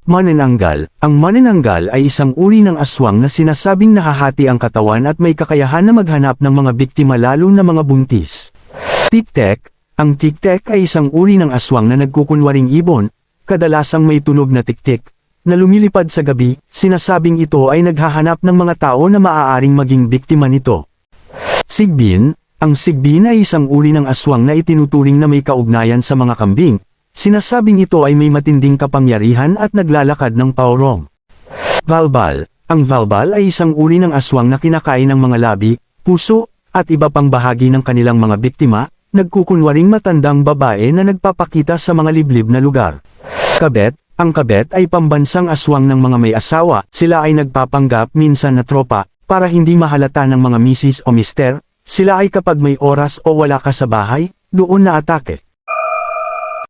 Manananggal. Ang manananggal ay isang uri ng aswang na sinasabing nahahati ang katawan at may kakayahan na maghanap ng mga biktima lalo na mga buntis. Tiktek. Ang tiktek ay isang uri ng aswang na nagkukunwaring ibon, kadalasang may tunog na tiktik, na lumilipad sa gabi. Sinasabing ito ay naghahanap ng mga tao na maaaring maging biktima nito. Sigbin. Ang sigbin ay isang uri ng aswang na itinuturing na may kaugnayan sa mga kambing. Sinasabing ito ay may matinding kapangyarihan at naglalakad ng paurong. Valbal. Ang valbal ay isang uri ng aswang na kinakain ng mga labi, puso, at iba pang bahagi ng kanilang mga biktima, nagkukunwaring matandang babae na nagpapakita sa mga liblib na lugar. Kabet. Ang kabet ay pambansang aswang ng mga may asawa. Sila ay nagpapanggap minsan na tropa, para hindi mahalata ng mga misis o mister. Sila ay kapag may oras o wala ka sa bahay, doon na atake.